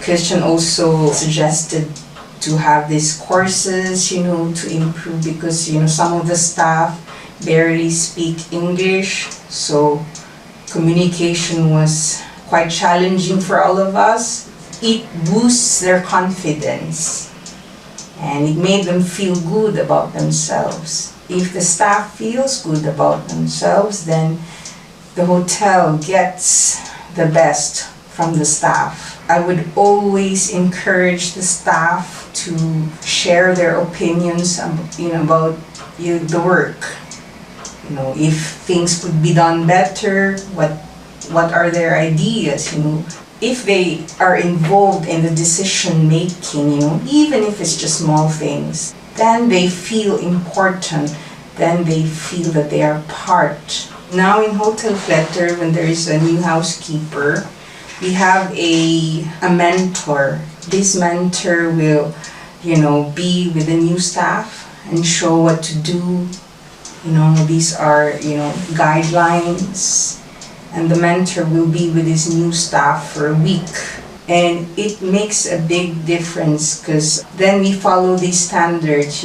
Christian also suggested to have these courses, to improve because, some of the staff barely speak English, so communication was quite challenging for all of us. It boosts their confidence and it made them feel good about themselves. If the staff feels good about themselves, then the hotel gets the best from the staff. I would always encourage the staff to share their opinions about the work. If things could be done better, what are their ideas, if they are involved in the decision making, even if it's just small things, then they feel important, then they feel that they are part. Now in Hotel Fletter, when there is a new housekeeper, we have a mentor. This mentor will, be with the new staff and show what to do. These are, guidelines. And the mentor will be with his new staff for a week. And it makes a big difference because then we follow these standards,